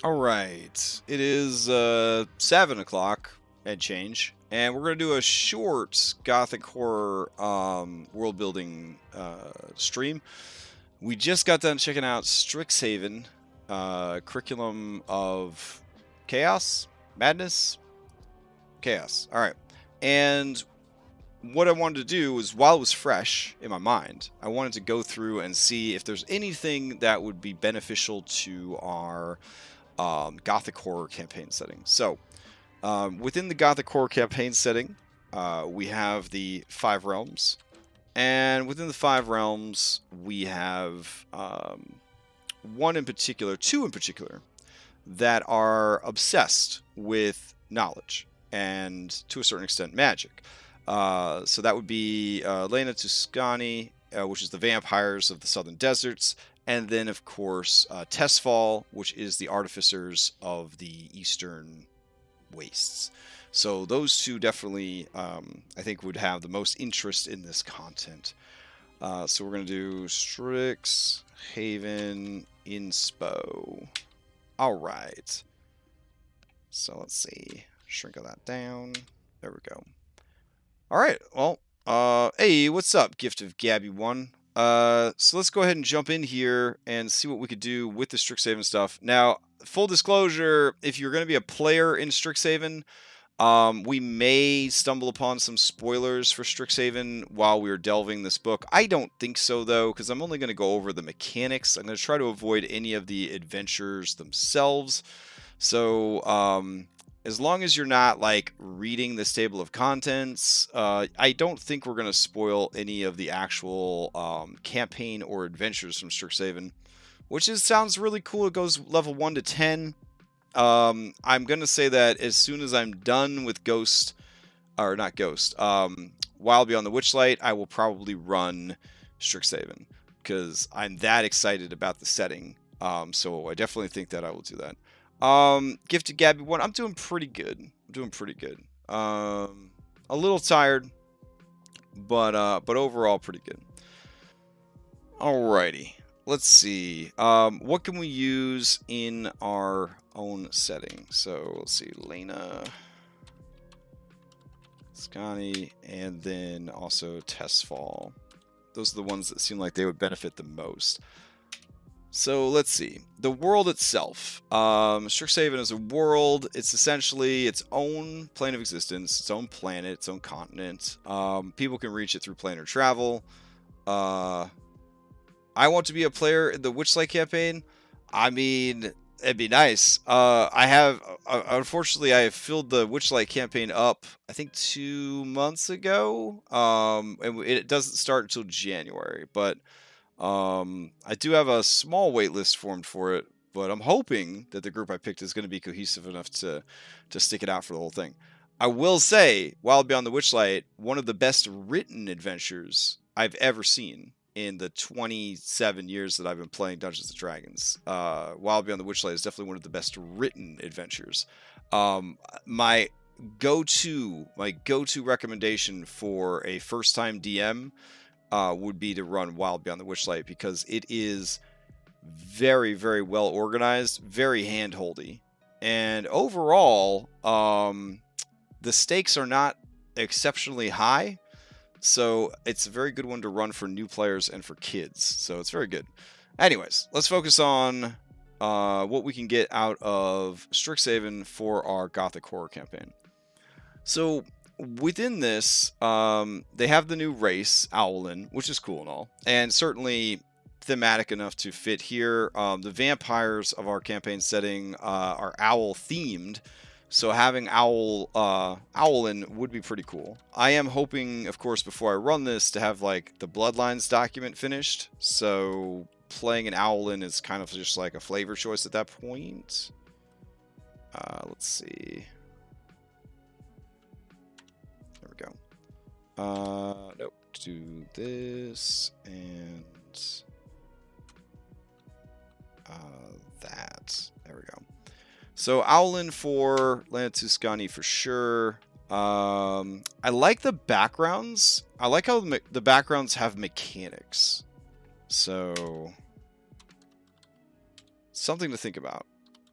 Alright, it is 7 o'clock and change, and we're going to do a short Gothic Horror world building stream. We just got done checking out Strixhaven, Curriculum of Chaos? Madness? Chaos. Alright, and what I wanted to do was, while it was fresh in my mind, I wanted to go through and see if there's anything that would be beneficial to our Gothic Horror campaign setting. So, within the Gothic Horror campaign setting, we have the 5 realms, and within the 5 realms, we have two in particular, that are obsessed with knowledge and, to a certain extent, magic. So that would be Lena Tuscany, which is the vampires of the southern deserts, and then, of course, Testfall, which is the artificers of the eastern wastes. So those two definitely, I think, would have the most interest in this content. So we're going to do Strixhaven Inspo. All right. So let's see. Shrink that down. There we go. All right. Well, hey, what's up, Gift of Gabby 1? So let's go ahead and jump in here and see what we could do with the Strixhaven stuff. Now, full disclosure, if you're going to be a player in Strixhaven, we may stumble upon some spoilers for Strixhaven while we're delving this book. I don't think so, though, because I'm only going to go over the mechanics. I'm going to try to avoid any of the adventures themselves. So, as long as you're not, like, reading this table of contents, I don't think we're going to spoil any of the actual campaign or adventures from Strixhaven, which sounds really cool. It goes level 1 to 10. I'm going to say that as soon as I'm done with Wild Beyond the Witchlight, I will probably run Strixhaven, because I'm that excited about the setting. So I definitely think that I will do that. Gifted Gabby 1, I'm doing pretty good. A little tired, but overall pretty good. Alrighty. Let's see. What can we use in our own setting? So let's see, Lena, Scotty, and then also Testfall. Those are the ones that seem like they would benefit the most. So let's see. The world itself. Strixhaven is a world. It's essentially its own plane of existence, its own planet, its own continent. People can reach it through planar travel. I want to be a player in the Witchlight campaign. I mean, it'd be nice. Unfortunately, I have filled the Witchlight campaign up, I think 2 months ago. And it doesn't start until January, but I do have a small wait list formed for it, but I'm hoping that the group I picked is going to be cohesive enough to stick it out for the whole thing. I will say, Wild Beyond the Witchlight, one of the best written adventures I've ever seen in the 27 years that I've been playing Dungeons and Dragons. Wild Beyond the Witchlight is definitely one of the best written adventures. My go-to recommendation for a first-time DM would be to run Wild Beyond the Witchlight, because it is very, very well organized, very hand-holdy, and overall, the stakes are not exceptionally high, so it's a very good one to run for new players and for kids, so it's very good. Anyways, let's focus on what we can get out of Strixhaven for our Gothic Horror campaign. So within this, they have the new race, Owlin, which is cool and all, and certainly thematic enough to fit here. The vampires of our campaign setting are owl-themed, so having Owlin would be pretty cool. I am hoping, of course, before I run this, to have, like, the Bloodlines document finished, so playing an Owlin is kind of just like a flavor choice at that point. Let's see. Nope, do this and that. There we go. So Owlin for Lena Tuscany for sure. I like the backgrounds. I like how the backgrounds have mechanics. So something to think about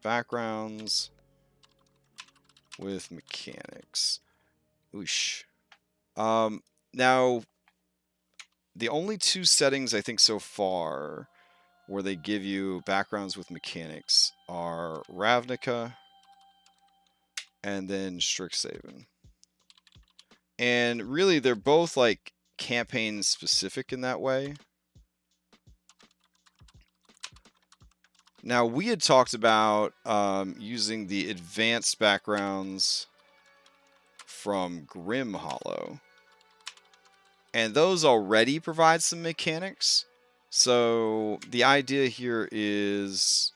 backgrounds with mechanics. Oosh. Now, the only two settings I think so far where they give you backgrounds with mechanics are Ravnica and then Strixhaven. And really, they're both like campaign specific in that way. Now, we had talked about using the advanced backgrounds from Grimhollow. And those already provide some mechanics. So the idea here is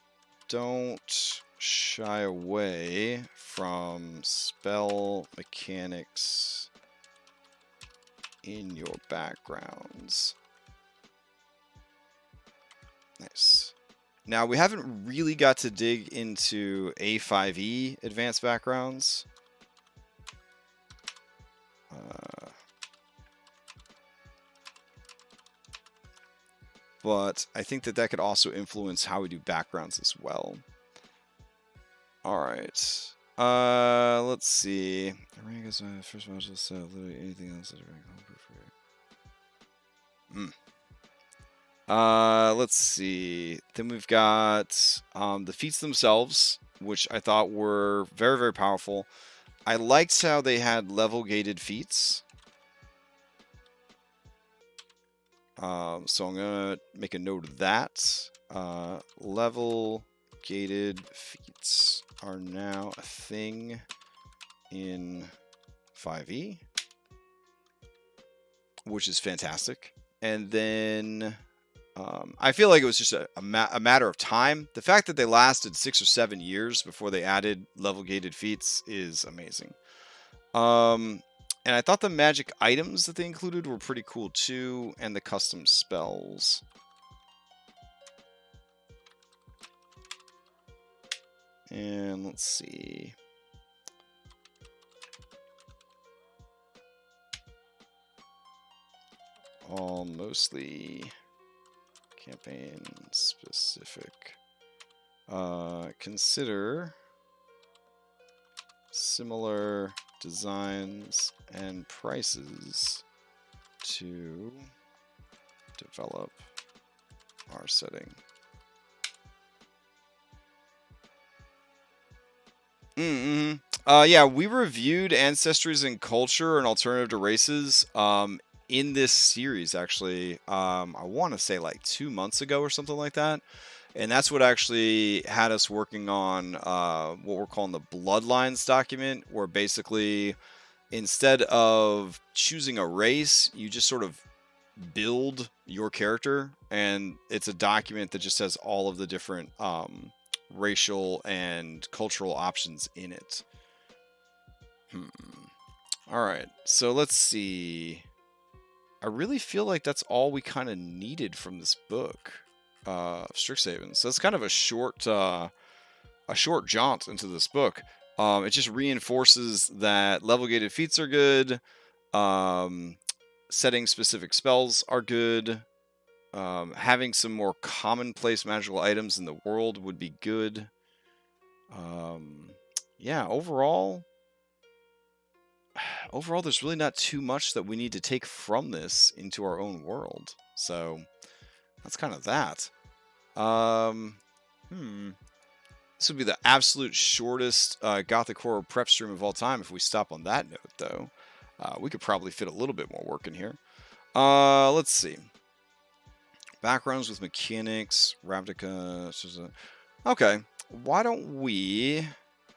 don't shy away from spell mechanics in your backgrounds. Nice. Now, we haven't really got to dig into A5e advanced backgrounds. But I think that could also influence how we do backgrounds as well. All right. Let's see. First module set literally anything else that let's see. Then we've got the feats themselves, which I thought were very, very powerful. I liked how they had level gated feats. So I'm going to make a note of that. Level gated feats are now a thing in 5e, which is fantastic. And then I feel like it was just a matter of time. The fact that they lasted 6 or 7 years before they added level gated feats is amazing. And I thought the magic items that they included were pretty cool too, and the custom spells. And let's see. All mostly campaign specific. Consider similar designs and prices to develop our setting. Yeah, we reviewed Ancestries and Culture and Alternative to Races in this series, actually. I want to say like 2 months ago or something like that. And that's what actually had us working on what we're calling the Bloodlines document, where basically instead of choosing a race, you just sort of build your character. And it's a document that just has all of the different racial and cultural options in it. All right, so let's see. I really feel like that's all we kind of needed from this book, Strixhaven. So it's kind of a short jaunt into this book. It just reinforces that level gated feats are good. Setting specific spells are good. Having some more commonplace magical items in the world would be good. Yeah, overall, there's really not too much that we need to take from this into our own world. So that's kind of that. This would be the absolute shortest Gothic Horror prep stream of all time if we stop on that note, though. We could probably fit a little bit more work in here. Let's see. Backgrounds with mechanics, Ravnica. Okay, why don't we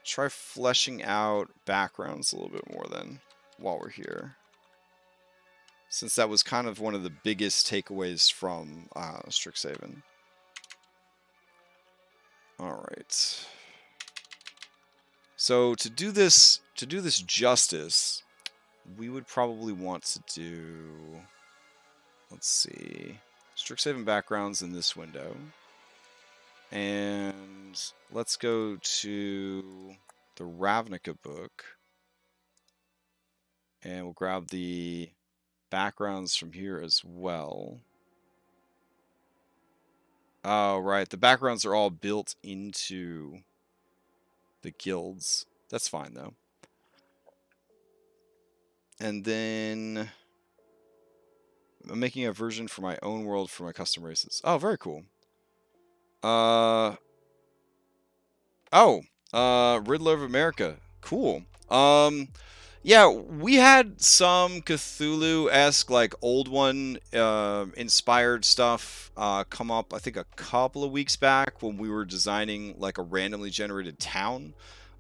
try fleshing out backgrounds a little bit more then while we're here, since that was kind of one of the biggest takeaways from Strixhaven. All right. So to do this justice, we would probably want to do, let's see, Strixhaven backgrounds in this window. And let's go to the Ravnica book. And we'll grab the backgrounds from here as well. Oh, right. The backgrounds are all built into the guilds. That's fine though. And then I'm making a version for my own world for my custom races. Oh, very cool. Riddler of America. Cool. Yeah, we had some Cthulhu-esque, like, old one inspired stuff come up, I think, a couple of weeks back when we were designing, like, a randomly generated town.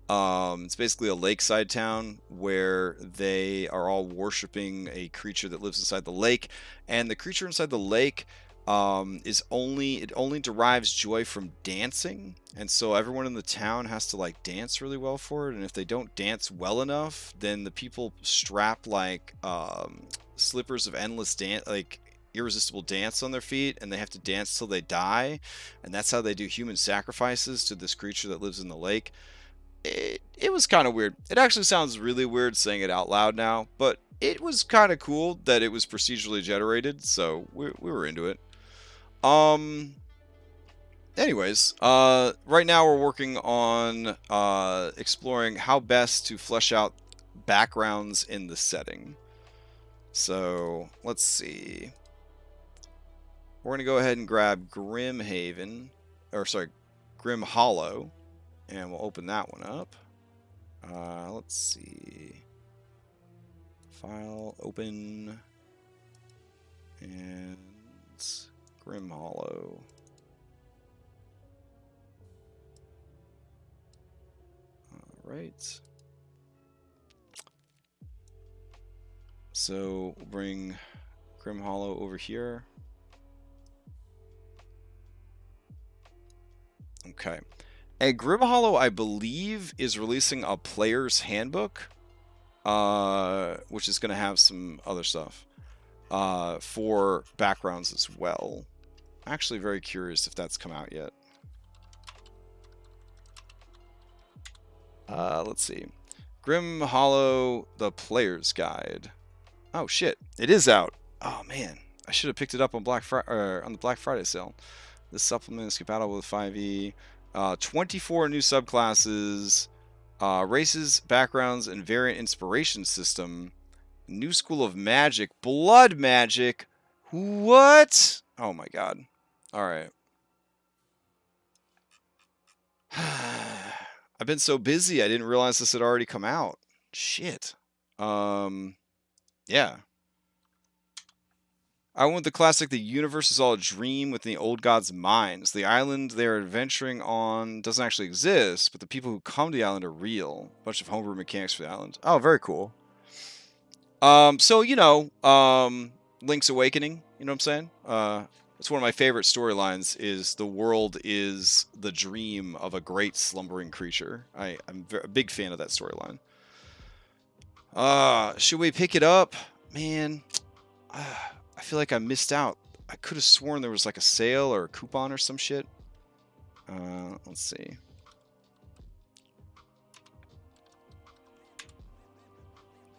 It's basically a lakeside town where they are all worshiping a creature that lives inside the lake, and the creature inside the lake it only derives joy from dancing, and so everyone in the town has to like dance really well for it, and if they don't dance well enough, then the people strap like slippers of endless dance, like irresistible dance on their feet, and they have to dance till they die, and that's how they do human sacrifices to this creature that lives in the lake. It was kind of weird. It actually sounds really weird saying it out loud now, but it was kind of cool that it was procedurally generated, so we were into it. Anyways, right now we're working on exploring how best to flesh out backgrounds in the setting. So let's see. We're gonna go ahead and grab Grimhollow, and we'll open that one up. Let's see. File, open, and Grimhollow. Alright. So we'll bring Grimhollow over here. Okay. And Grimhollow, I believe, is releasing a player's handbook, which is going to have some other stuff for backgrounds as well. I'm actually very curious if that's come out yet. Let's see. Grimhollow, the Player's Guide. Oh shit, it is out. Oh man, I should have picked it up on on the Black Friday sale. This supplement is compatible with 5e. 24 new subclasses, races, backgrounds, and variant inspiration system. New school of magic, blood magic. What? Oh my god. All right. I've been so busy, I didn't realize this had already come out. Shit. Yeah. I went with the classic, the universe is all a dream within the old gods' minds. The island they're adventuring on doesn't actually exist, but the people who come to the island are real. A bunch of homebrew mechanics for the island. Oh, very cool. So, you know, Link's Awakening, you know what I'm saying? It's one of my favorite storylines, is the world is the dream of a great slumbering creature. I'm a big fan of that storyline. Should we pick it up? Man, I feel like I missed out. I could have sworn there was like a sale or a coupon or some shit. Let's see.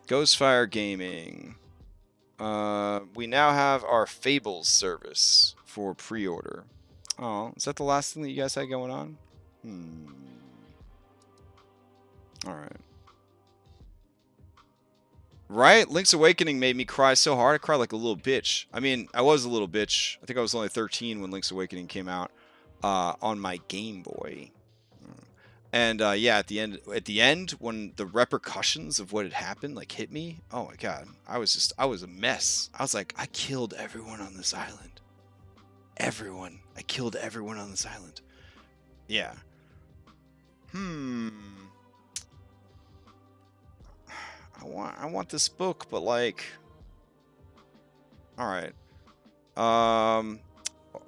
Ghostfire Gaming. We now have our Fables service for pre-order. Oh, is that the last thing that you guys had going on? Alright. Right? Link's Awakening made me cry so hard. I cried like a little bitch. I mean, I was a little bitch. I think I was only 13 when Link's Awakening came out on my Game Boy. And yeah, at the end, when the repercussions of what had happened like hit me, oh my god, I was a mess. I was like, I killed everyone on this island. Everyone. I killed everyone on this island. Yeah. I want this book, but like, all right.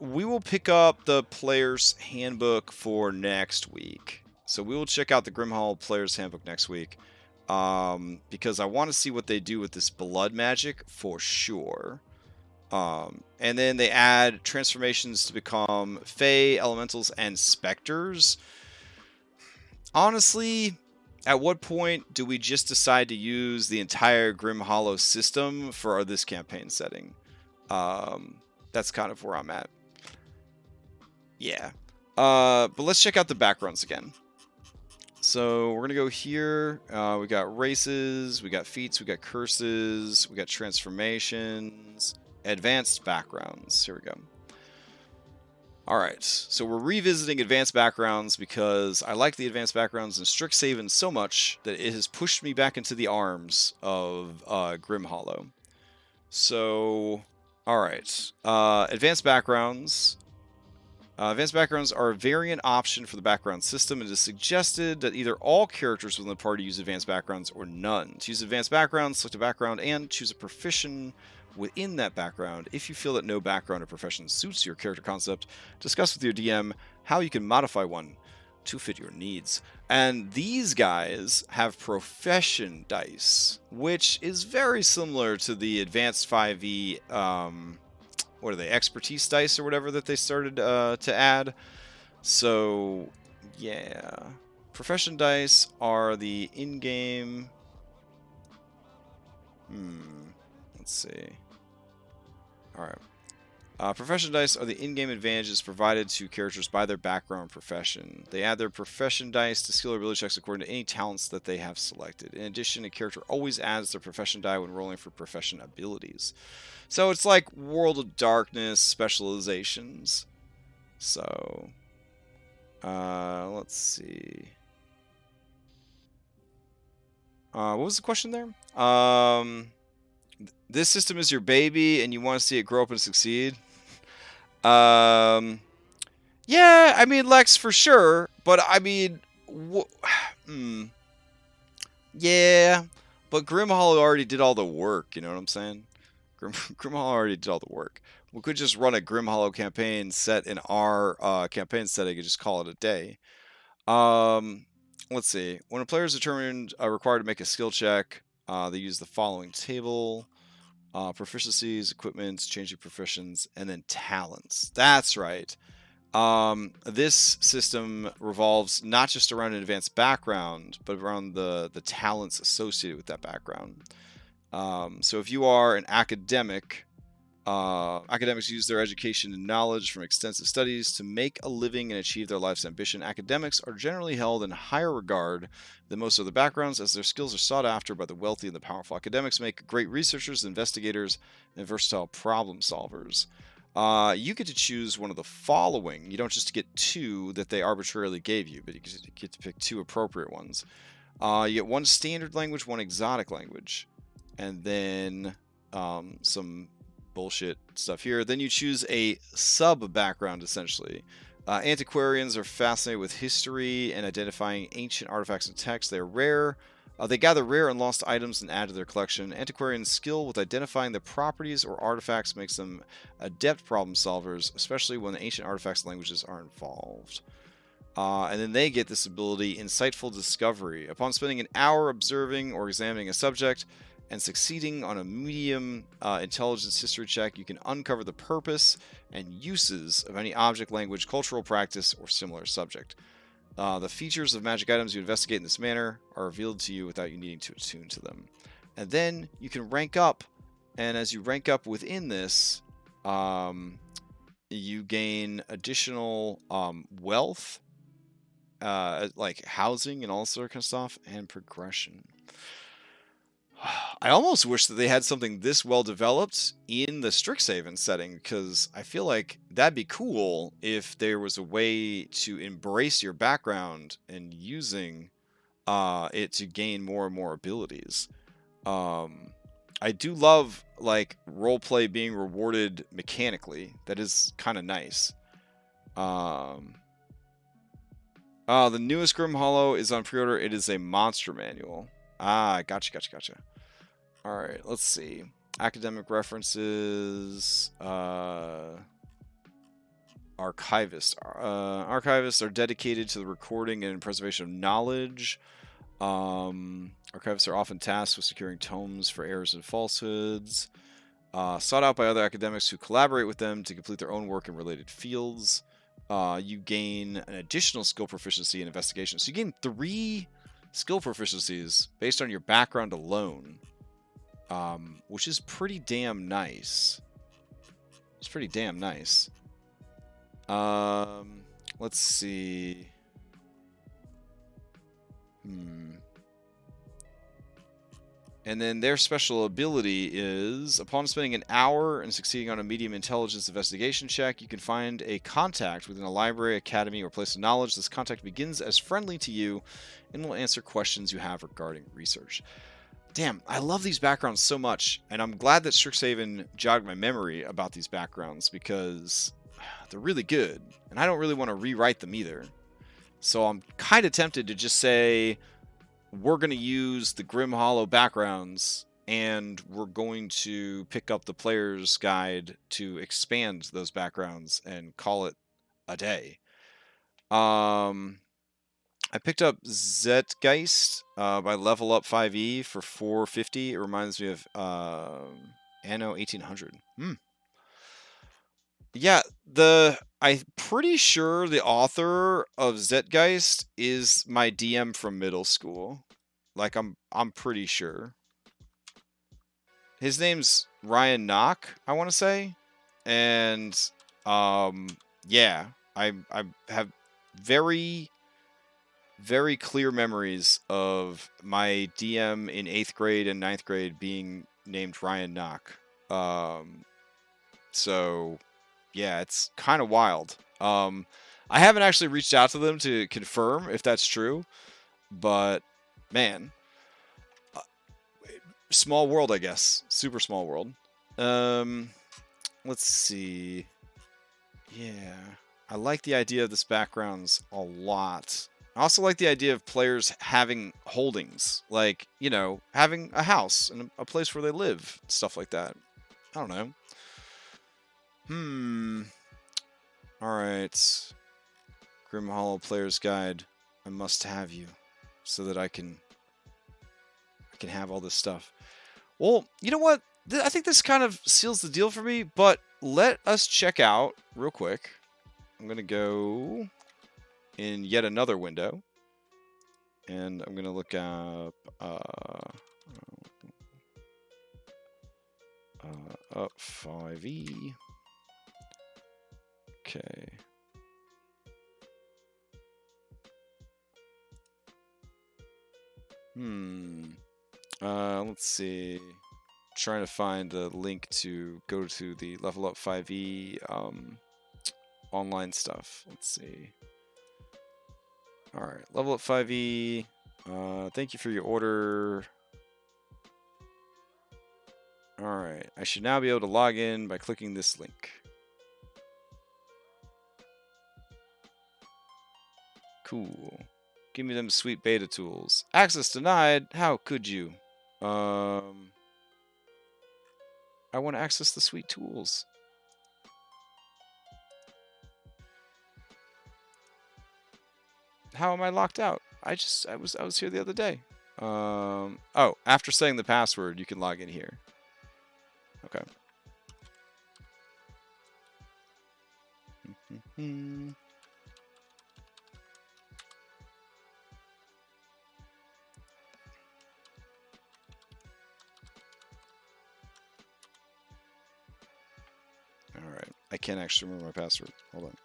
We will pick up the player's handbook for next week. So we will check out the Grimhollow player's handbook next week, because I want to see what they do with this blood magic for sure. And then they add transformations to become Fae, Elementals, and Specters. Honestly, at what point do we just decide to use the entire Grimhollow system for this campaign setting? That's kind of where I'm at. Yeah. But let's check out the backgrounds again. So we're gonna go here. We got races, we got feats, we got curses, we got transformations, advanced backgrounds. Here we go. All right, so we're revisiting advanced backgrounds because I like the advanced backgrounds in Strixhaven so much that it has pushed me back into the arms of Grimhollow. So, all right, advanced backgrounds. Advanced backgrounds are a variant option for the background system. It is suggested that either all characters within the party use advanced backgrounds or none. To use advanced backgrounds, select a background and choose a profession within that background. If you feel that no background or profession suits your character concept, discuss with your DM how you can modify one to fit your needs. And these guys have profession dice, which is very similar to the advanced 5e what are they, expertise dice or whatever that they started to add. So, yeah. Profession dice are the in-game... Let's see. Alright. Profession dice are the in-game advantages provided to characters by their background profession. They add their profession dice to skill or ability checks according to any talents that they have selected. In addition, a character always adds their profession die when rolling for profession abilities. So it's like World of Darkness specializations. So, let's see. What was the question there? This system is your baby and you want to see it grow up and succeed? Yeah, I mean, Lex, for sure. But, I mean, yeah. But Grimhollow already did all the work, you know what I'm saying? Grimhollow already did all the work. We could just run a Grimhollow campaign set in our campaign setting and just call it a day. Let's see. When a player is determined required to make a skill check, they use the following table. Proficiencies, equipments, changing professions, and then talents. That's right. This system revolves not just around an advanced background, but around the talents associated with that background. So if you are an academic, academics use their education and knowledge from extensive studies to make a living and achieve their life's ambition. Academics are generally held in higher regard than most other backgrounds, as their skills are sought after by the wealthy and the powerful. Academics make great researchers, investigators, and versatile problem solvers. You get to choose one of the following. You don't just get two that they arbitrarily gave you, but you get to pick two appropriate ones. You get one standard language, one exotic language, and then some bullshit stuff here. Then you choose a sub background, essentially. Antiquarians are fascinated with history and identifying ancient artifacts and texts. They are rare. They gather rare and lost items and add to their collection. Antiquarians' skill with identifying the properties or artifacts makes them adept problem solvers, especially when the ancient artifacts and languages are involved. And then they get this ability, Insightful Discovery. Upon spending an hour observing or examining a subject and succeeding on a medium intelligence history check, you can uncover the purpose and uses of any object, language, cultural practice, or similar subject. The features of magic items you investigate in this manner are revealed to you without you needing to attune to them. And then you can rank up, and as you rank up within this, you gain additional wealth, like housing and all sort of stuff, and progression. I almost wish that they had something this well developed in the Strixhaven setting, because I feel like that'd be cool if there was a way to embrace your background and using it to gain more and more abilities. I do love like roleplay being rewarded mechanically. That is kind of nice. The newest Grimhollow is on pre-order. It is a monster manual. Gotcha. All right, let's see. Academic references. Archivists. Archivists are dedicated to the recording and preservation of knowledge. Archivists are often tasked with securing tomes for errors and falsehoods. Sought out by other academics who collaborate with them to complete their own work in related fields. You gain an additional skill proficiency in investigation. So you gain 3 skill proficiencies based on your background alone. Which is pretty damn nice. It's pretty damn nice. Let's see. And then their special ability is, upon spending an hour and succeeding on a medium intelligence investigation check, you can find a contact within a library, academy, or place of knowledge. This contact begins as friendly to you and will answer questions you have regarding research. Damn, I love these backgrounds so much, and I'm glad that Strixhaven jogged my memory about these backgrounds because they're really good, and I don't really want to rewrite them either. So I'm kind of tempted to just say, we're going to use the Grimhollow backgrounds, and we're going to pick up the player's guide to expand those backgrounds and call it a day. I picked up Zeitgeist by Level Up 5e for $4.50. It reminds me of Anno 1800. Yeah, I'm pretty sure the author of Zeitgeist is my DM from middle school. Like I'm pretty sure. His name's Ryan Knock, I want to say. And yeah, I have very clear memories of my DM in 8th grade and 9th grade being named Ryan Knock. So yeah, it's kind of wild. I haven't actually reached out to them to confirm if that's true, but man, small world, I guess. Super small world. Let's see. Yeah, I like the idea of this backgrounds a lot. I also like the idea of players having holdings, like, you know, having a house and a place where they live, stuff like that. I don't know. Alright. Grimhollow Player's Guide. I must have you so that I can have all this stuff. Well, you know what? I think this kind of seals the deal for me, but let us check out real quick. I'm going to go in yet another window, and I'm going to look up up 5e. Okay. Let's see. Trying to find the link to go to the Level Up 5e online stuff. Let's see. Alright, Level Up 5e. Thank you for your order. Alright, I should now be able to log in by clicking this link. Cool. Give me them sweet beta tools. Access denied? How could you? I want to access the sweet tools. How am I locked out? I was here the other day. Oh, after saying the password, you can log in here. Okay. Alright. I can't actually remember my password. Hold on.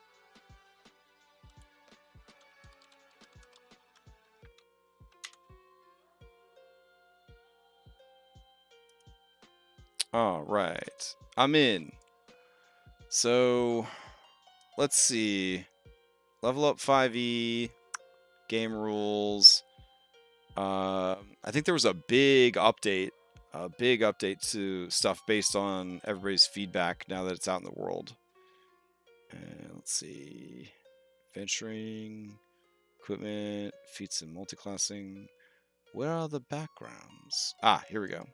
Alright. I'm in. So, let's see. Level Up 5e. Game rules. I think there was a big update to stuff based on everybody's feedback now that it's out in the world. Let's see. Venturing, equipment, feats and multiclassing. Where are the backgrounds? Ah, here we go.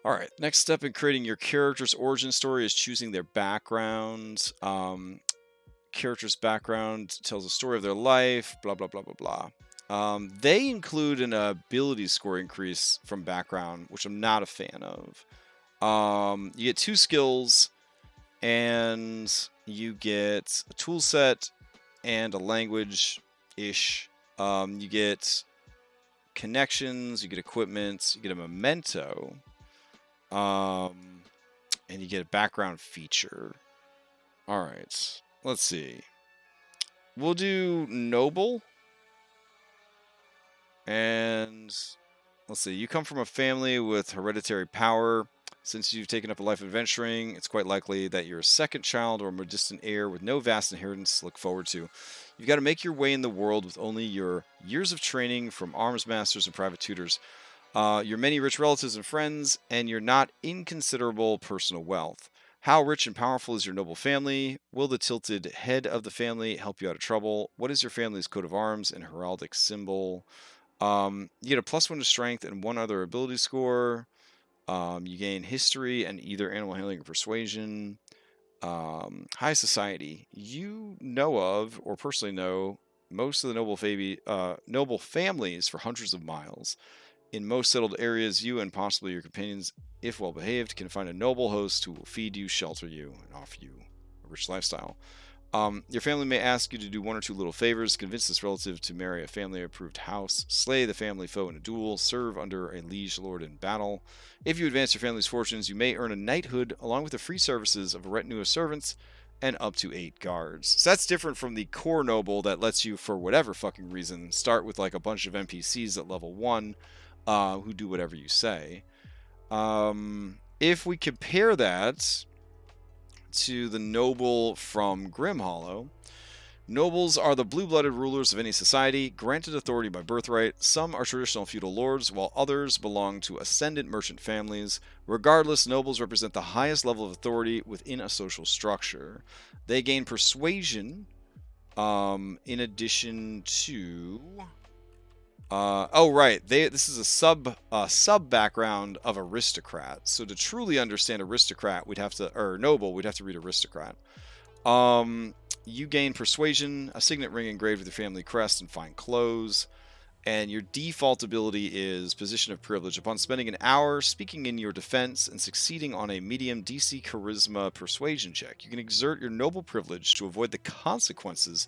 Alright, next step in creating your character's origin story is choosing their background. Character's background tells a story of their life, blah, blah, blah, blah, blah. They include an ability score increase from background, which I'm not a fan of. You get 2 skills, and you get a tool set and a language-ish. You get connections, you get equipment, you get a memento, and you get a background feature. Alright, let's see. We'll do Noble. And let's see. You come from a family with hereditary power. Since you've taken up a life of adventuring, it's quite likely that you're a second child or a more distant heir with no vast inheritance to look forward to. You've got to make your way in the world with only your years of training from arms masters and private tutors, your many rich relatives and friends, and your not inconsiderable personal wealth. How rich and powerful is your noble family? Will the tilted head of the family help you out of trouble? What is your family's coat of arms and heraldic symbol? You get a +1 to strength and one other ability score. You gain history and either animal handling or persuasion. High society. You know of or personally know most of the noble families for hundreds of miles. In most settled areas, you and possibly your companions, if well behaved, can find a noble host who will feed you, shelter you, and offer you a rich lifestyle. Your family may ask you to do one or two little favors: convince this relative to marry a family-approved house, slay the family foe in a duel, serve under a liege lord in battle. If you advance your family's fortunes, you may earn a knighthood along with the free services of a retinue of servants and up to 8 guards. So that's different from the core noble that lets you, for whatever fucking reason, start with like a bunch of NPCs at level 1 who do whatever you say. If we compare that to the noble from Grimhollow, nobles are the blue-blooded rulers of any society, granted authority by birthright. Some are traditional feudal lords, while others belong to ascendant merchant families. Regardless, nobles represent the highest level of authority within a social structure. They gain persuasion in addition to... this is a sub background of aristocrat. So to truly understand aristocrat, noble, we'd have to read aristocrat. You gain persuasion, a signet ring engraved with your family crest, and fine clothes. And your default ability is position of privilege. Upon spending an hour speaking in your defense and succeeding on a medium DC charisma persuasion check, you can exert your noble privilege to avoid the consequences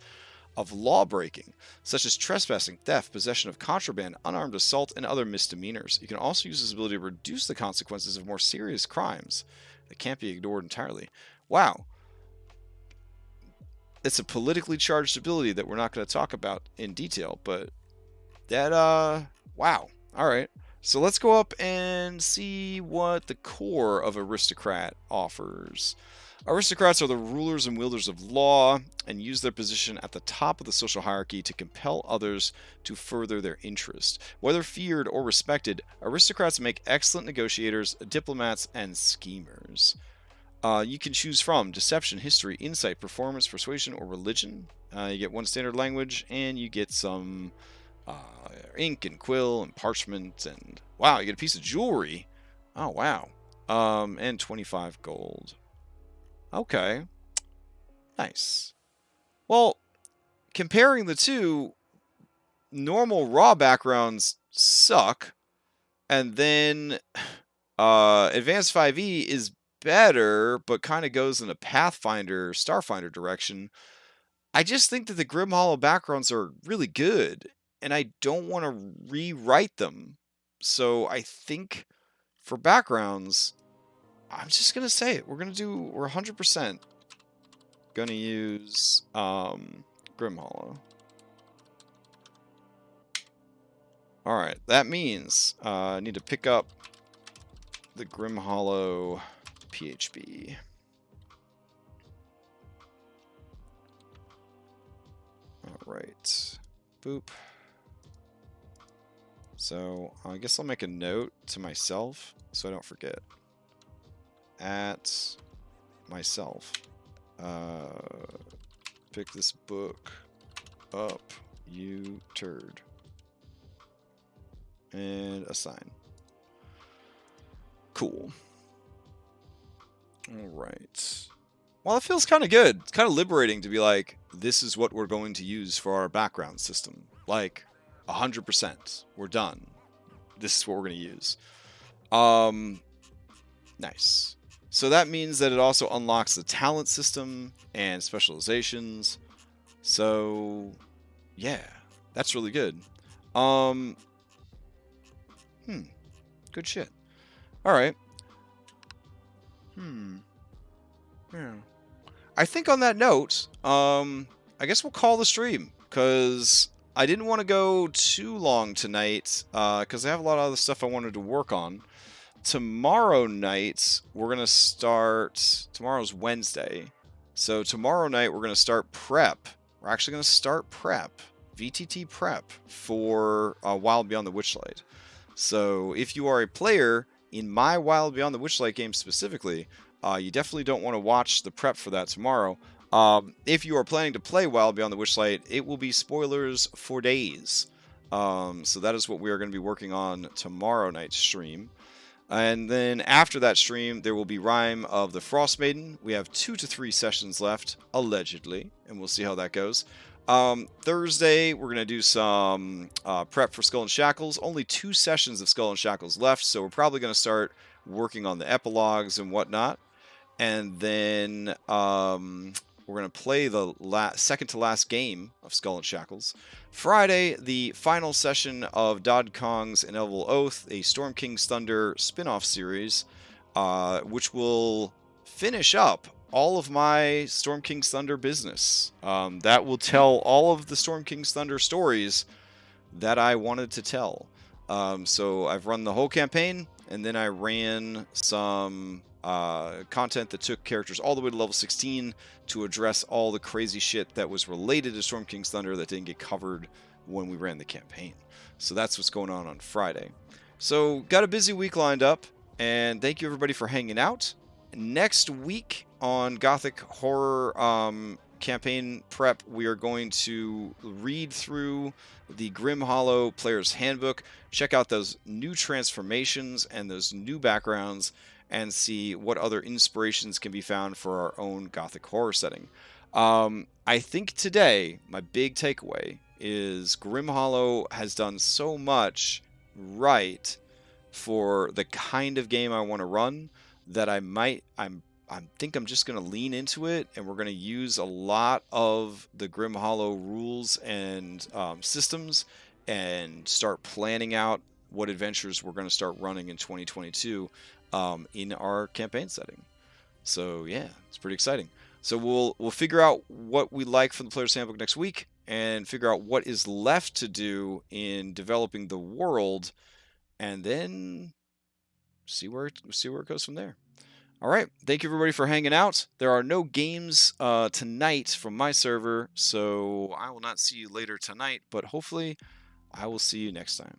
of law breaking, such as trespassing, theft, possession of contraband, unarmed assault, and other misdemeanors. You can also use this ability to reduce the consequences of more serious crimes that can't be ignored entirely. Wow. It's a politically charged ability that we're not going to talk about in detail, but that, wow. All right. So let's go up and see what the core of aristocrat offers. Aristocrats are the rulers and wielders of law and use their position at the top of the social hierarchy to compel others to further their interest. Whether feared or respected, aristocrats make excellent negotiators, diplomats, and schemers. You can choose from deception, history, insight, performance, persuasion, or religion. You get one standard language, and you get some ink and quill and parchment, and wow, you get a piece of jewelry. Oh, wow. And 25 gold. Okay. Nice. Well, comparing the two, normal raw backgrounds suck, and then Advanced 5e is better, but kind of goes in a Pathfinder, Starfinder direction. I just think that the Grimhollow backgrounds are really good, and I don't want to rewrite them. So I think for backgrounds, I'm just going to say it. We're 100% going to use Grimhollow. Alright, that means I need to pick up the Grimhollow PHB. Alright. Boop. So, I guess I'll make a note to myself so I don't forget. At myself. Pick this book up, you turd. And assign. Cool. Alright. Well, it feels kind of good. It's kind of liberating to be like, this is what we're going to use for our background system. Like, 100%. We're done. This is what we're going to use. Nice. So that means that it also unlocks the talent system and specializations. So, yeah. That's really good. Good shit. Alright. Yeah. I think on that note, I guess we'll call the stream, because I didn't want to go too long tonight because I have a lot of other stuff I wanted to work on. Tomorrow night, we're going to start... Tomorrow's Wednesday. So tomorrow night, we're going to start prep. We're actually going to start prep. VTT prep for Wild Beyond the Witchlight. So if you are a player in my Wild Beyond the Witchlight game specifically, you definitely don't want to watch the prep for that tomorrow. If you are planning to play Wild Beyond the Witchlight, it will be spoilers for days. So that is what we are going to be working on tomorrow night's stream. And then after that stream, there will be Rime of the Frost Maiden. We have 2 to 3 sessions left, allegedly, and we'll see how that goes. Thursday, we're going to do some prep for Skull and Shackles. Only 2 sessions of Skull and Shackles left, so we're probably going to start working on the epilogues and whatnot. And then we're going to play the second to last game of Skull and Shackles. Friday, the final session of Dodd Kong's Inevitable Oath, a Storm King's Thunder spin-off series, which will finish up all of my Storm King's Thunder business. That will tell all of the Storm King's Thunder stories that I wanted to tell. So I've run the whole campaign, and then I ran some content that took characters all the way to level 16 to address all the crazy shit that was related to Storm King's Thunder that didn't get covered when we ran the campaign. So that's what's going on Friday. So got a busy week lined up, and thank you everybody for hanging out. Next week on Gothic Horror campaign prep, we are going to read through the Grimhollow Player's Handbook, check out those new transformations and those new backgrounds, and see what other inspirations can be found for our own Gothic Horror setting. I think today, my big takeaway is Grimhollow has done so much right for the kind of game I want to run that I think I'm just going to lean into it, and we're going to use a lot of the Grimhollow rules and systems and start planning out what adventures we're going to start running in 2022 in our campaign setting. So yeah, it's pretty exciting. So we'll figure out what we like from the Player's Handbook next week, and figure out what is left to do in developing the world, and then see where it goes from there. All right, thank you everybody for hanging out. There are no games tonight from my server, so I will not see you later tonight, but hopefully I will see you next time.